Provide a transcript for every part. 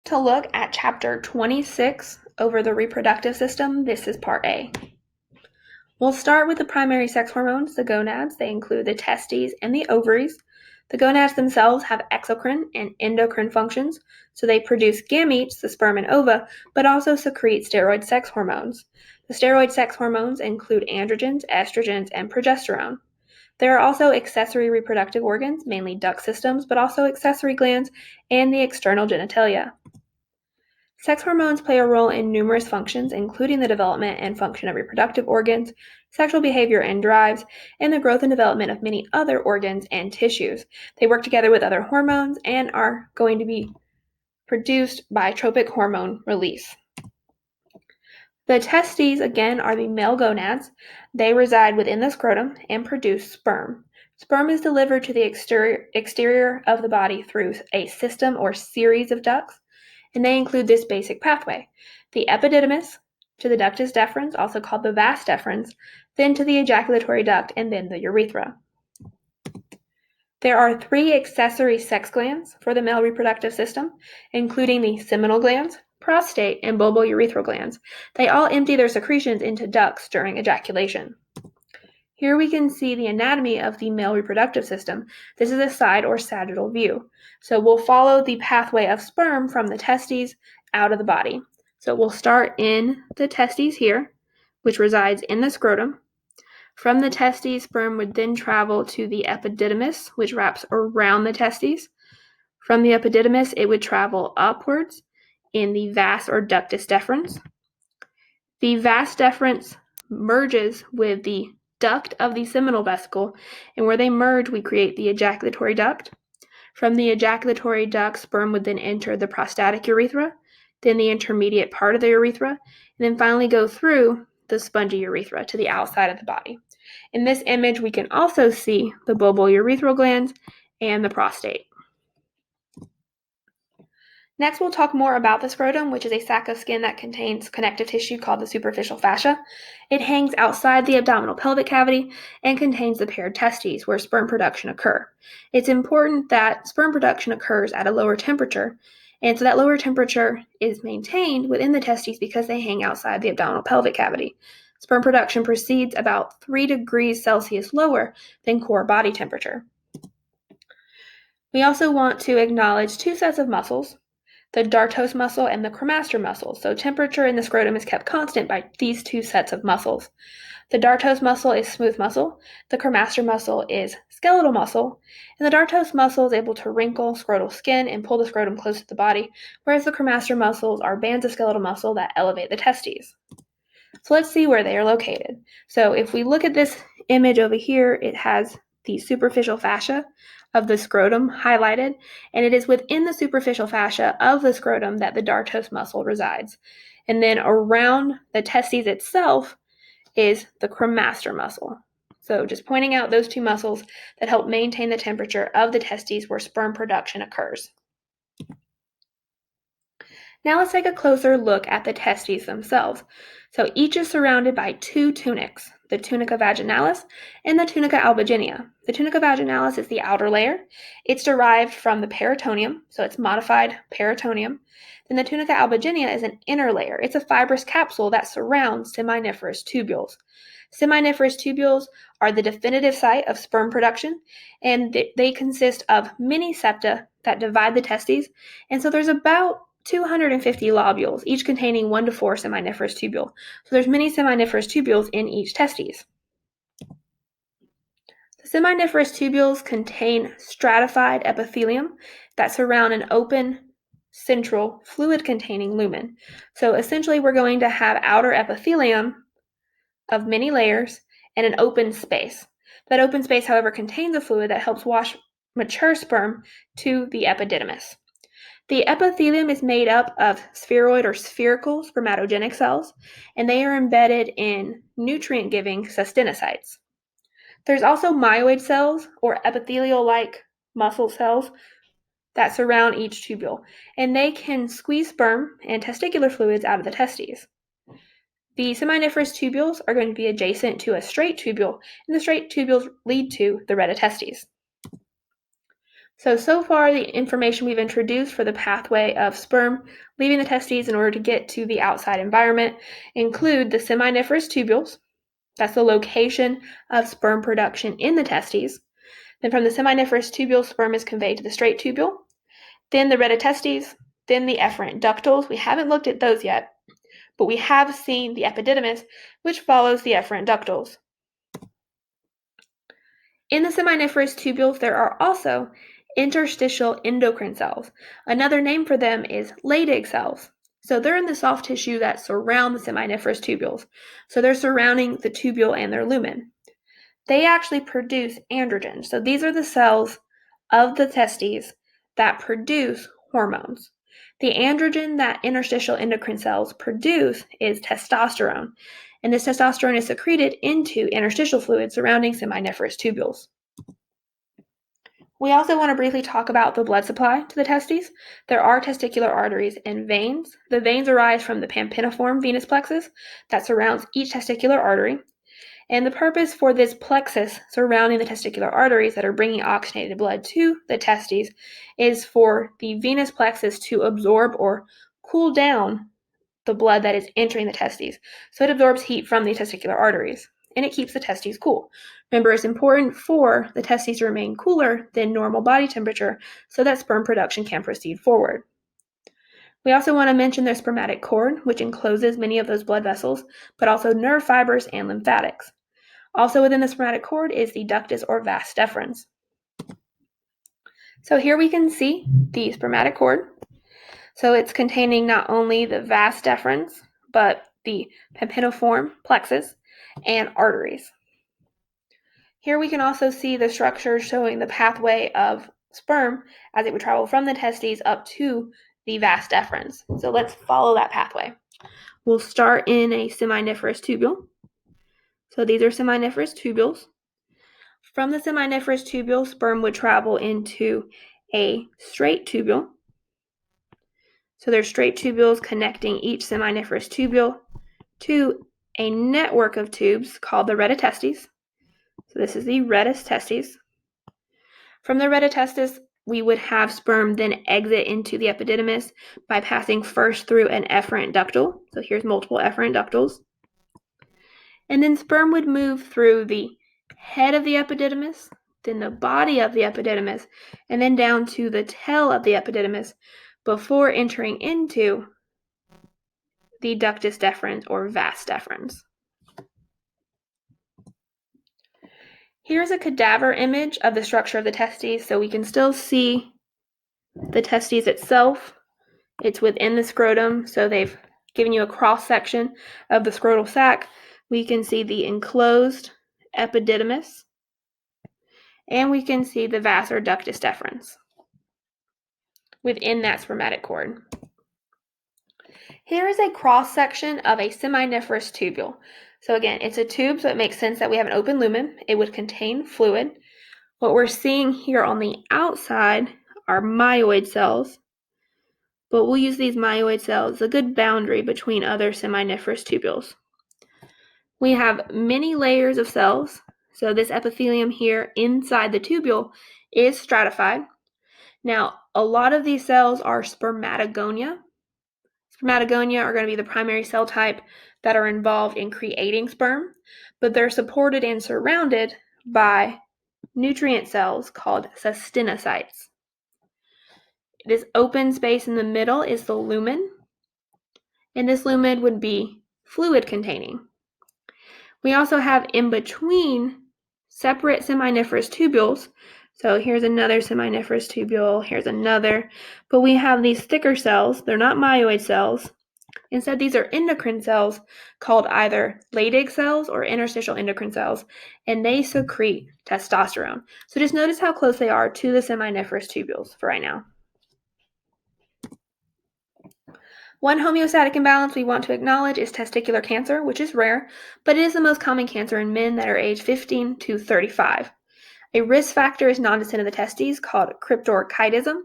to look at Chapter 26 over the reproductive system. This is Part A. We'll start with the primary sex hormones, the gonads. They include the testes and the ovaries. The gonads themselves have exocrine and endocrine functions, so they produce gametes, the sperm and ova, but also secrete steroid sex hormones. The steroid sex hormones include androgens, estrogens, and progesterone. There are also accessory reproductive organs, mainly duct systems, but also accessory glands and the external genitalia. Sex hormones play a role in numerous functions, including the development and function of reproductive organs, sexual behavior and drives, and the growth and development of many other organs and tissues. They work together with other hormones and are going to be produced by tropic hormone release. The testes, again, are the male gonads. They reside within the scrotum and produce sperm. Sperm is delivered to the exterior of the body through a system or series of ducts, and they include this basic pathway: the epididymis to the ductus deferens, also called the vas deferens, then to the ejaculatory duct, and then the urethra. There are 3 accessory sex glands for the male reproductive system, including the seminal glands, prostate, and bulbourethral glands. They all empty their secretions into ducts during ejaculation. Here we can see the anatomy of the male reproductive system. This is a side or sagittal view. So we'll follow the pathway of sperm from the testes out of the body. So we'll start in the testes here, which resides in the scrotum. From the testes, sperm would then travel to the epididymis, which wraps around the testes. From the epididymis, it would travel upwards in the vas or ductus deferens. The vas deferens merges with the duct of the seminal vesicle, and where they merge, we create the ejaculatory duct. From the ejaculatory duct, sperm would then enter the prostatic urethra, then the intermediate part of the urethra, and then finally go through the spongy urethra to the outside of the body. In this image, we can also see the bulbourethral glands and the prostate. Next, we'll talk more about the scrotum, which is a sac of skin that contains connective tissue called the superficial fascia. It hangs outside the abdominal pelvic cavity and contains the paired testes, where sperm production occurs. It's important that sperm production occurs at a lower temperature, and so that lower temperature is maintained within the testes because they hang outside the abdominal pelvic cavity. Sperm production proceeds about 3 degrees Celsius lower than core body temperature. We also want to acknowledge 2 sets of muscles, the dartos muscle and the cremaster muscle. So temperature in the scrotum is kept constant by these 2 sets of muscles. The dartos muscle is smooth muscle, the cremaster muscle is skeletal muscle, and the dartos muscle is able to wrinkle scrotal skin and pull the scrotum close to the body, whereas the cremaster muscles are bands of skeletal muscle that elevate the testes. So let's see where they are located. So if we look at this image over here, it has the superficial fascia of the scrotum highlighted, and it is within the superficial fascia of the scrotum that the dartos muscle resides. And then around the testes itself is the cremaster muscle. So just pointing out those 2 muscles that help maintain the temperature of the testes where sperm production occurs. Now let's take a closer look at the testes themselves. So each is surrounded by 2 tunics, the tunica vaginalis and the tunica albuginea. The tunica vaginalis is the outer layer. It's derived from the peritoneum, so it's modified peritoneum. Then the tunica albuginea is an inner layer. It's a fibrous capsule that surrounds seminiferous tubules. Seminiferous tubules are the definitive site of sperm production, and they consist of many septa that divide the testes, and so there's about 250 lobules, each containing 1 to 4 seminiferous tubules. So there's many seminiferous tubules in each testes. The seminiferous tubules contain stratified epithelium that surround an open central fluid-containing lumen. So essentially, we're going to have outer epithelium of many layers and an open space. That open space, however, contains a fluid that helps wash mature sperm to the epididymis. The epithelium is made up of spheroid or spherical spermatogenic cells, and they are embedded in nutrient-giving cystinocytes. There's also myoid cells, or epithelial-like muscle cells, that surround each tubule, and they can squeeze sperm and testicular fluids out of the testes. The seminiferous tubules are going to be adjacent to a straight tubule, and the straight tubules lead to the retitestes. So far the information we've introduced for the pathway of sperm leaving the testes in order to get to the outside environment include the seminiferous tubules. That's the location of sperm production in the testes. Then from the seminiferous tubule, sperm is conveyed to the straight tubule, then the retatestes, then the efferent ductals. We haven't looked at those yet, but we have seen the epididymis, which follows the efferent ductals. In the seminiferous tubules, there are also interstitial endocrine cells. Another name for them is Leydig cells. So they're in the soft tissue that surround the seminiferous tubules. So they're surrounding the tubule and their lumen. They actually produce androgens. So these are the cells of the testes that produce hormones. The androgen that interstitial endocrine cells produce is testosterone, and this testosterone is secreted into interstitial fluid surrounding seminiferous tubules. We also want to briefly talk about the blood supply to the testes. There are testicular arteries and veins. The veins arise from the pampiniform venous plexus that surrounds each testicular artery. And the purpose for this plexus surrounding the testicular arteries that are bringing oxygenated blood to the testes is for the venous plexus to absorb or cool down the blood that is entering the testes. So it absorbs heat from the testicular arteries, and it keeps the testes cool. Remember, it's important for the testes to remain cooler than normal body temperature so that sperm production can proceed forward. We also want to mention their spermatic cord, which encloses many of those blood vessels, but also nerve fibers and lymphatics. Also within the spermatic cord is the ductus or vas deferens. So here we can see the spermatic cord. So it's containing not only the vas deferens, but the pampiniform plexus and arteries. Here we can also see the structure showing the pathway of sperm as it would travel from the testes up to the vas deferens. So let's follow that pathway. We'll start in a seminiferous tubule. So these are seminiferous tubules. From the seminiferous tubule, sperm would travel into a straight tubule. So there's straight tubules connecting each seminiferous tubule to a network of tubes called the retatestes. So this is the retatestes. From the retatestes, we would have sperm then exit into the epididymis by passing first through an efferent ductal. So here's multiple efferent ductals. And then sperm would move through the head of the epididymis, then the body of the epididymis, and then down to the tail of the epididymis before entering into the ductus deferens or vas deferens. Here's a cadaver image of the structure of the testes, so we can still see the testes itself. It's within the scrotum, so they've given you a cross section of the scrotal sac. We can see the enclosed epididymis, and we can see the vas or ductus deferens within that spermatic cord. Here is a cross section of a seminiferous tubule. So again, it's a tube, so it makes sense that we have an open lumen. It would contain fluid. What we're seeing here on the outside are myoid cells, but we'll use these myoid cells as a good boundary between other seminiferous tubules. We have many layers of cells, so this epithelium here inside the tubule is stratified. Now, a lot of these cells are spermatogonia. Spermatogonia are going to be the primary cell type that are involved in creating sperm, but they're supported and surrounded by nutrient cells called cystinocytes. This open space in the middle is the lumen, and this lumen would be fluid containing. We also have in between separate seminiferous tubules. So here's another seminiferous tubule, here's another, but we have these thicker cells. They're not myoid cells. Instead, these are endocrine cells called either Leydig cells or interstitial endocrine cells, and they secrete testosterone. So just notice how close they are to the seminiferous tubules for right now. One homeostatic imbalance we want to acknowledge is testicular cancer, which is rare, but it is the most common cancer in men that are aged 15 to 35. A risk factor is non-descent of the testes called cryptorchidism.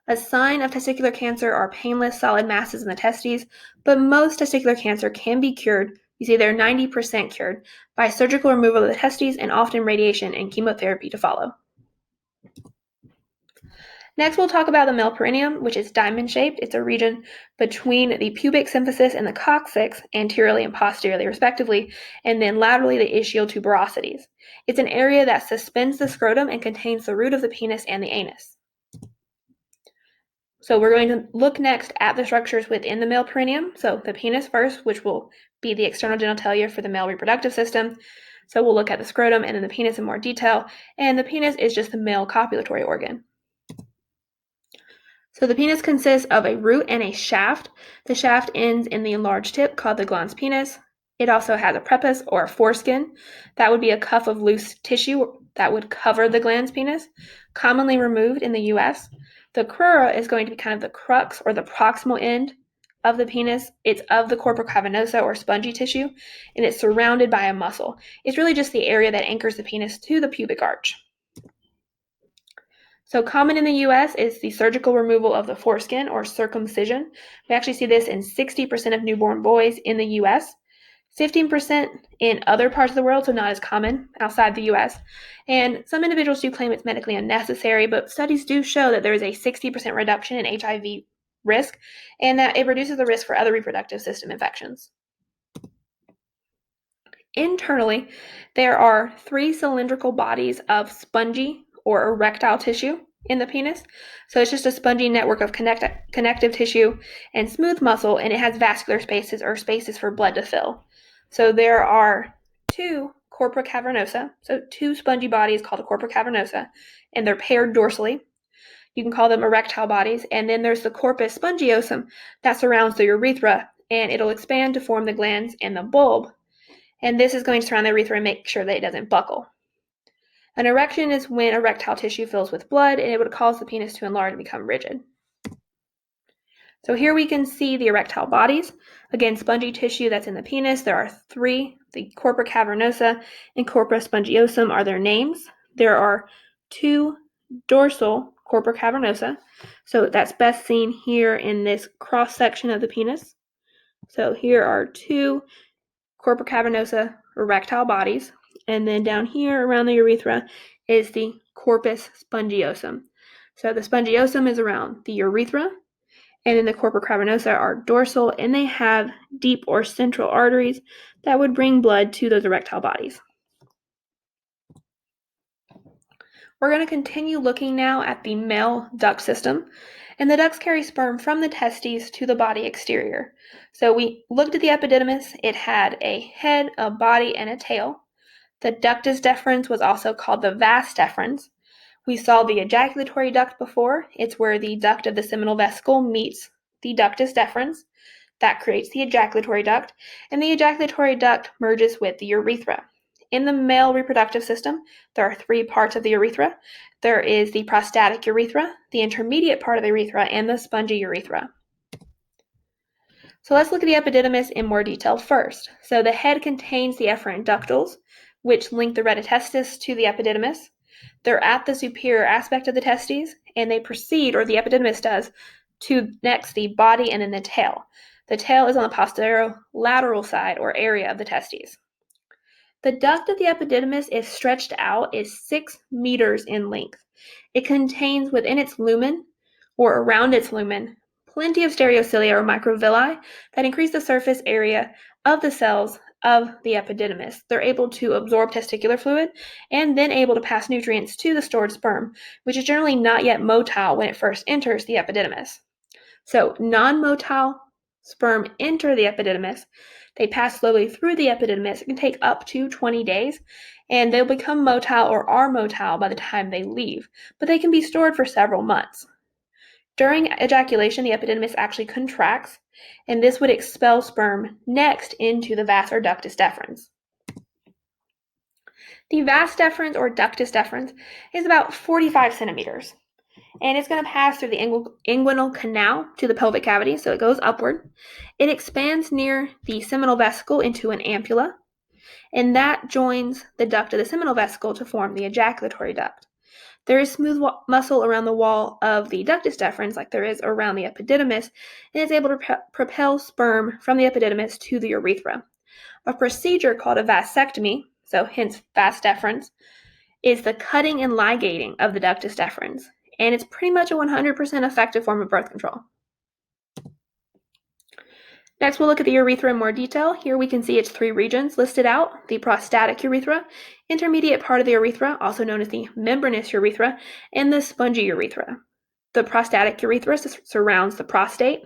A sign of testicular cancer are painless solid masses in the testes, but most testicular cancer can be cured. You see they're 90% cured by surgical removal of the testes and often radiation and chemotherapy to follow. Next, we'll talk about the male perineum, which is diamond-shaped. It's a region between the pubic symphysis and the coccyx, anteriorly and posteriorly, respectively, and then laterally the ischial tuberosities. It's an area that suspends the scrotum and contains the root of the penis and the anus. So we're going to look next at the structures within the male perineum. So the penis first, which will be the external genitalia for the male reproductive system. So we'll look at the scrotum and then the penis in more detail. And the penis is just the male copulatory organ. So the penis consists of a root and a shaft. The shaft ends in the enlarged tip called the glans penis. It also has a prepuce or a foreskin. That would be a cuff of loose tissue that would cover the glans penis, commonly removed in the US. The crura is going to be kind of the crux or the proximal end of the penis. It's of the corpora cavernosa or spongy tissue, and it's surrounded by a muscle. It's really just the area that anchors the penis to the pubic arch. So common in the US is the surgical removal of the foreskin or circumcision. We actually see this in 60% of newborn boys in the US, 15% in other parts of the world, so not as common outside the US. And some individuals do claim it's medically unnecessary, but studies do show that there is a 60% reduction in HIV risk and that it reduces the risk for other reproductive system infections. Internally, there are 3 cylindrical bodies of spongy or erectile tissue in the penis. So it's just a spongy network of connective tissue and smooth muscle, and it has vascular spaces or spaces for blood to fill. So there are 2 corpora cavernosa, so 2 spongy bodies called the corpora cavernosa, and they're paired dorsally. You can call them erectile bodies. And then there's the corpus spongiosum that surrounds the urethra, and it'll expand to form the glans and the bulb. And this is going to surround the urethra and make sure that it doesn't buckle. An erection is when erectile tissue fills with blood, and it would cause the penis to enlarge and become rigid. So here we can see the erectile bodies. Again, spongy tissue that's in the penis. There are 3. The corpora cavernosa and corpora spongiosum are their names. There are 2 dorsal corpora cavernosa. So that's best seen here in this cross section of the penis. So here are 2 corpora cavernosa erectile bodies, and then down here around the urethra is the corpus spongiosum. So the spongiosum is around the urethra, and then the corpora cavernosa are dorsal, and they have deep or central arteries that would bring blood to those erectile bodies. We're going to continue looking now at the male duct system, and the ducts carry sperm from the testes to the body exterior. So we looked at the epididymis. It had a head, a body, and a tail. The ductus deferens was also called the vas deferens. We saw the ejaculatory duct before. It's where the duct of the seminal vesicle meets the ductus deferens. That creates the ejaculatory duct, and the ejaculatory duct merges with the urethra. In the male reproductive system, there are 3 parts of the urethra. There is the prostatic urethra, the intermediate part of the urethra, and the spongy urethra. So let's look at the epididymis in more detail first. So the head contains the efferent ductals, which link the retitestis to the epididymis. They're at the superior aspect of the testes, and they proceed, or the epididymis does, to next the body and then the tail. The tail is on the posterolateral side or area of the testes. The duct of the epididymis, if stretched out, is 6 meters in length. It contains within its lumen, or around its lumen, plenty of stereocilia or microvilli that increase the surface area of the cells of the epididymis. They're able to absorb testicular fluid and then able to pass nutrients to the stored sperm, which is generally not yet motile when it first enters the epididymis. So non-motile sperm enter the epididymis. They pass slowly through the epididymis. It can take up to 20 days, and they'll become motile or are motile by the time they leave, but they can be stored for several months. During ejaculation, the epididymis actually contracts, and this would expel sperm next into the vas or ductus deferens. The vas deferens or ductus deferens is about 45 centimeters, and it's going to pass through the inguinal canal to the pelvic cavity, so it goes upward. It expands near the seminal vesicle into an ampulla, and that joins the duct of the seminal vesicle to form the ejaculatory duct. There is smooth muscle around the wall of the ductus deferens, like there is around the epididymis, and it's able to propel sperm from the epididymis to the urethra. A procedure called a vasectomy, so hence vas deferens, is the cutting and ligating of the ductus deferens. and it's pretty much a 100% effective form of birth control. Next, we'll look at the urethra in more detail. Here we can see its three regions listed out: the prostatic urethra, intermediate part of the urethra, also known as the membranous urethra, and the spongy urethra. The prostatic urethra surrounds the prostate.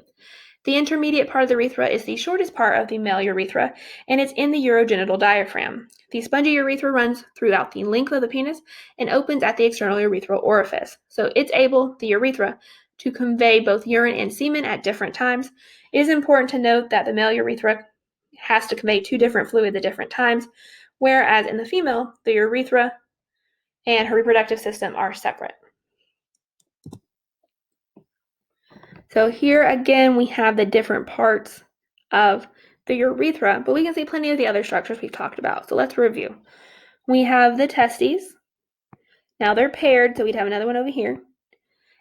The intermediate part of the urethra is the shortest part of the male urethra, and it's in the urogenital diaphragm. The spongy urethra runs throughout the length of the penis and opens at the external urethral orifice. So it's able, the urethra, to convey both urine and semen at different times. It is important to note that the male urethra has to convey two different fluids at different times, whereas in the female, the urethra and her reproductive system are separate. So here again, we have the different parts of the urethra, but we can see plenty of the other structures we've talked about. So let's review. We have the testes. Now they're paired, so we'd have another one over here.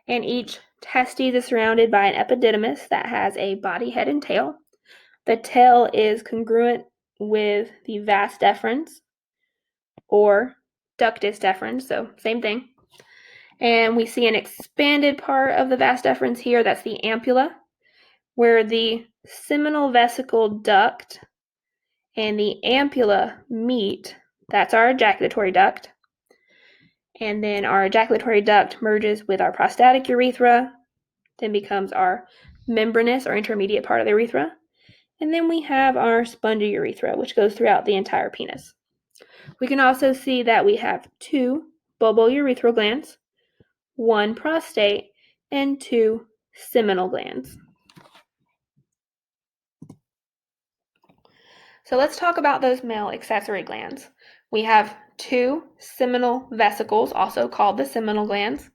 And each testes is surrounded by an epididymis that has a body, head, and tail. The tail is congruent with the vas deferens or ductus deferens, so same thing. And we see an expanded part of the vas deferens here, that's the ampulla, where the seminal vesicle duct and the ampulla meet. That's our ejaculatory duct. And then our ejaculatory duct merges with our prostatic urethra, then becomes our membranous or intermediate part of the urethra. And then we have our spongy urethra, which goes throughout the entire penis. We can also see that we have two bulbourethral glands, one prostate, and two seminal glands. So let's talk about those male accessory glands. We have two seminal vesicles, also called the seminal glands,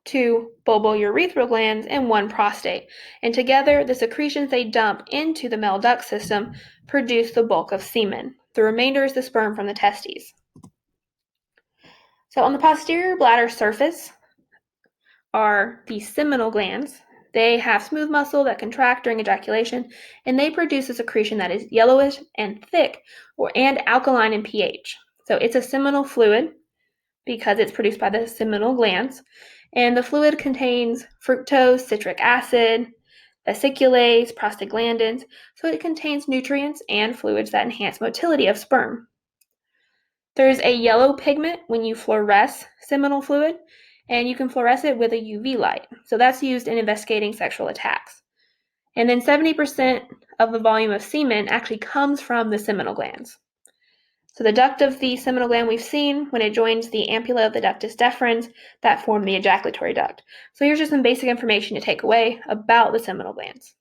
two bulbourethral glands, and one prostate. And together, the secretions they dump into the male duct system produce the bulk of semen. The remainder is the sperm from the testes. So on the posterior bladder surface are the seminal glands. They have smooth muscle that contract during ejaculation, and they produce a secretion that is yellowish and thick and alkaline in pH. So it's a seminal fluid because it's produced by the seminal glands, and the fluid contains fructose, citric acid, vesiculase, prostaglandins, so it contains nutrients and fluids that enhance motility of sperm. There's a yellow pigment when you fluoresce seminal fluid, and you can fluoresce it with a UV light. So that's used in investigating sexual attacks. And then 70% of the volume of semen actually comes from the seminal glands. So the duct of the seminal gland we've seen when it joins the ampulla of the ductus deferens that form the ejaculatory duct. So here's just some basic information to take away about the seminal glands.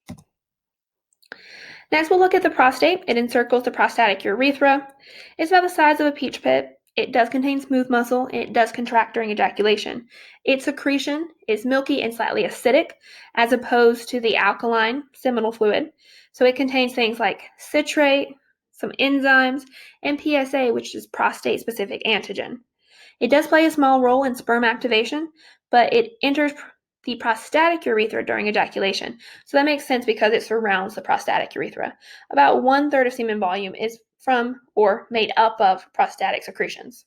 Next, we'll look at the prostate. It encircles the prostatic urethra. It's about the size of a peach pit. It does contain smooth muscle, and it does contract during ejaculation. Its secretion is milky and slightly acidic, as opposed to the alkaline seminal fluid. So it contains things like citrate, some enzymes, and PSA, which is prostate-specific antigen. It does play a small role in sperm activation, but it enters the prostatic urethra during ejaculation. So that makes sense because it surrounds the prostatic urethra. About 1/3 of semen volume is from or made up of prostatic secretions.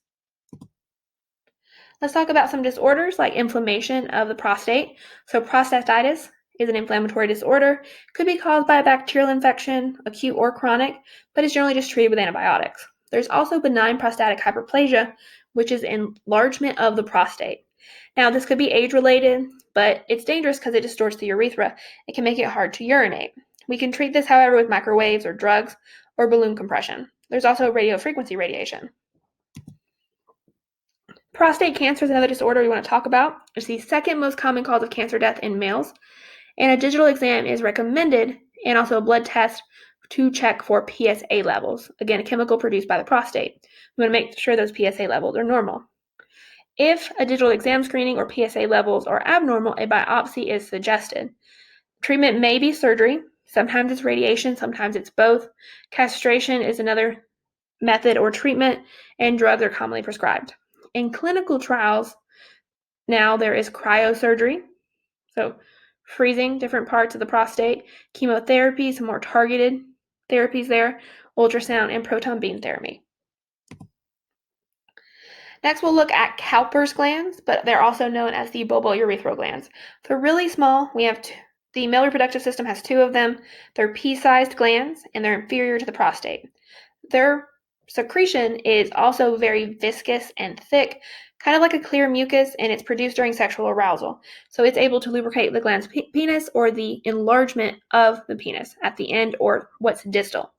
Let's talk about some disorders like inflammation of the prostate. So prostatitis is an inflammatory disorder. It could be caused by a bacterial infection, acute or chronic, but it's generally just treated with antibiotics. There's also benign prostatic hyperplasia, which is enlargement of the prostate. Now, this could be age-related, but it's dangerous because it distorts the urethra. It can make it hard to urinate. We can treat this, however, with microwaves or drugs or balloon compression. There's also radiofrequency radiation. Prostate cancer is another disorder we want to talk about. It's the second most common cause of cancer death in males, and a digital exam is recommended and also a blood test to check for PSA levels. Again, a chemical produced by the prostate. We want to make sure those PSA levels are normal. If a digital exam screening or PSA levels are abnormal, a biopsy is suggested. Treatment may be surgery. Sometimes it's radiation, sometimes it's both. Castration is another method or treatment, and drugs are commonly prescribed. In clinical trials, now there is cryosurgery, so freezing different parts of the prostate, chemotherapy, some more targeted therapies there, ultrasound, and proton beam therapy. Next, we'll look at Cowper's glands, but they're also known as the bulbourethral glands. They're really small. The male reproductive system has two of them. They're pea-sized glands, and they're inferior to the prostate. Their secretion is also very viscous and thick, kind of like a clear mucus, and it's produced during sexual arousal. So it's able to lubricate the gland's penis or the enlargement of the penis at the end or what's distal.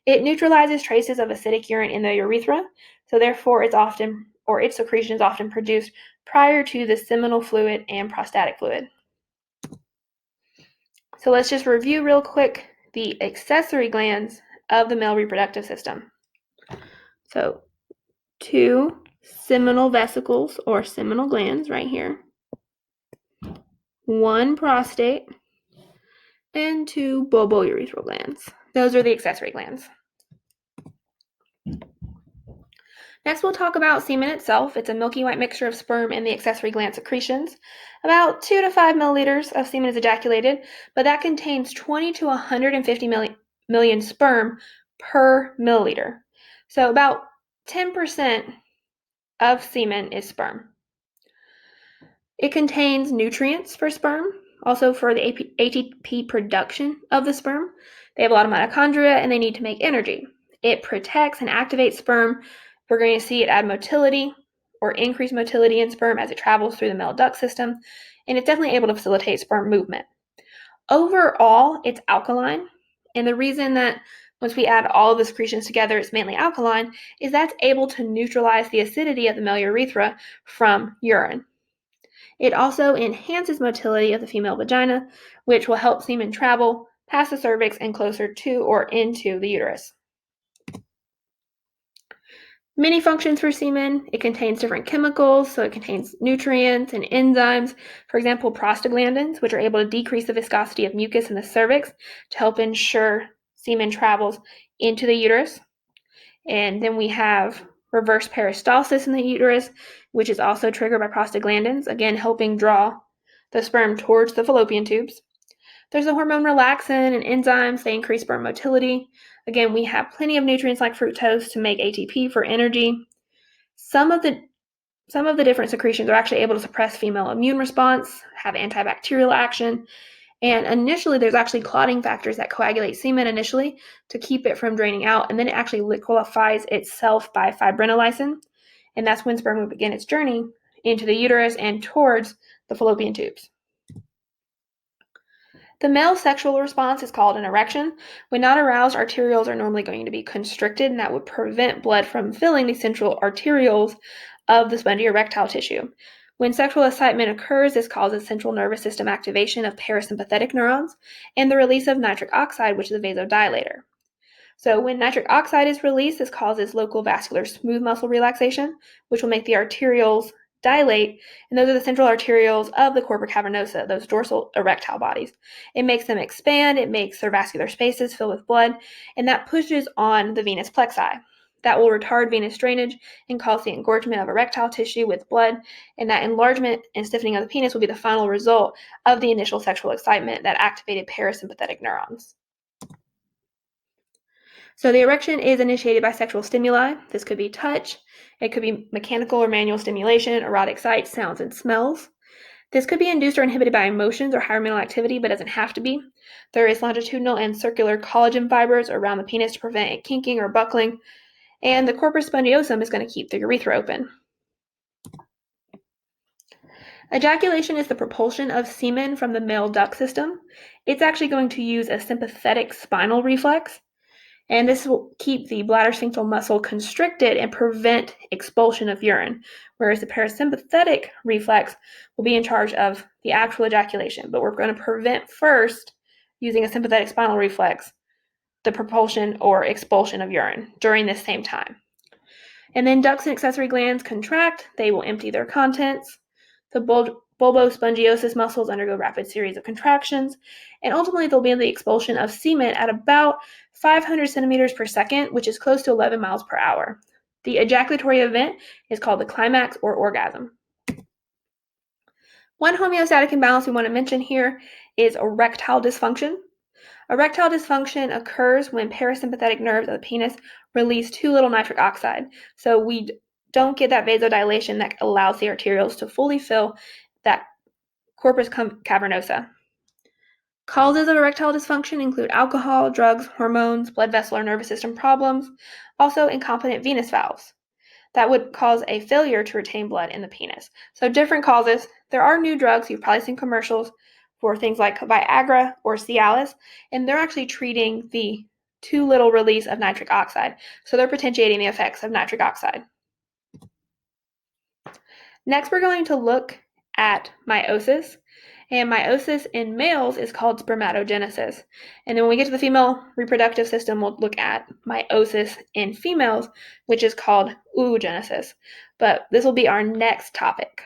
It neutralizes traces of acidic urine in the urethra, so therefore its secretion is often produced prior to the seminal fluid and prostatic fluid. So let's just review real quick the accessory glands of the male reproductive system. So 2 seminal vesicles or seminal glands right here, 1 prostate, and 2 bulbourethral glands. Those are the accessory glands. Next, we'll talk about semen itself. It's a milky white mixture of sperm and the accessory gland secretions. About 2 to 5 milliliters of semen is ejaculated, but that contains 20 to 150 million sperm per milliliter. So about 10% of semen is sperm. It contains nutrients for sperm, also for the ATP production of the sperm. They have a lot of mitochondria and they need to make energy. It protects and activates sperm. We're going to see it add motility or increase motility in sperm as it travels through the male duct system, and it's definitely able to facilitate sperm movement. Overall, it's alkaline, and the reason that once we add all of the secretions together, it's mainly alkaline, is that's able to neutralize the acidity of the male urethra from urine. It also enhances motility of the female vagina, which will help semen travel past the cervix and closer to or into the uterus. Many functions for semen. It contains different chemicals, so it contains nutrients and enzymes. For example, prostaglandins, which are able to decrease the viscosity of mucus in the cervix to help ensure semen travels into the uterus. And then we have reverse peristalsis in the uterus, which is also triggered by prostaglandins, again helping draw the sperm towards the fallopian tubes. There's the hormone relaxin and enzymes. They increase sperm motility. Again, we have plenty of nutrients like fructose to make ATP for energy. Some of the different secretions are actually able to suppress female immune response, have antibacterial action, and initially there's actually clotting factors that coagulate semen initially to keep it from draining out, and then it actually liquefies itself by fibrinolysin, and that's when sperm will begin its journey into the uterus and towards the fallopian tubes. The male sexual response is called an erection. When not aroused, arterioles are normally going to be constricted, and that would prevent blood from filling the central arterioles of the spongy erectile tissue. When sexual excitement occurs, this causes central nervous system activation of parasympathetic neurons and the release of nitric oxide, which is a vasodilator. So when nitric oxide is released, this causes local vascular smooth muscle relaxation, which will make the arterioles dilate, and those are the central arterioles of the corpora cavernosa, those dorsal erectile bodies. It makes them expand, it makes their vascular spaces fill with blood, and that pushes on the venous plexi. That will retard venous drainage and cause the engorgement of erectile tissue with blood, and that enlargement and stiffening of the penis will be the final result of the initial sexual excitement that activated parasympathetic neurons. So the erection is initiated by sexual stimuli. This could be touch, it could be mechanical or manual stimulation, erotic sights, sounds, and smells. This could be induced or inhibited by emotions or higher mental activity, but doesn't have to be. There is longitudinal and circular collagen fibers around the penis to prevent it kinking or buckling, and the corpus spongiosum is going to keep the urethra open. Ejaculation is the propulsion of semen from the male duct system. It's actually going to use a sympathetic spinal reflex, and this will keep the bladder sphincter muscle constricted and prevent expulsion of urine, whereas the parasympathetic reflex will be in charge of the actual ejaculation. But we're going to prevent first, using a sympathetic spinal reflex, the propulsion or expulsion of urine during this same time. And then ducts and accessory glands contract. They will empty their contents. The bulbospongiosus muscles undergo rapid series of contractions, and ultimately there'll be the expulsion of semen at about 500 centimeters per second, which is close to 11 miles per hour. The ejaculatory event is called the climax or orgasm. One homeostatic imbalance we want to mention here is erectile dysfunction. Erectile dysfunction occurs when parasympathetic nerves of the penis release too little nitric oxide. So we don't get that vasodilation that allows the arterioles to fully fill that corpus cavernosa. Causes of erectile dysfunction include alcohol, drugs, hormones, blood vessel or nervous system problems, also incompetent venous valves. That would cause a failure to retain blood in the penis. So different causes. There are new drugs, you've probably seen commercials for things like Viagra or Cialis, and they're actually treating the too little release of nitric oxide. So they're potentiating the effects of nitric oxide. Next, we're going to look at meiosis. And meiosis in males is called spermatogenesis. And then when we get to the female reproductive system, we'll look at meiosis in females, which is called oogenesis. But this will be our next topic.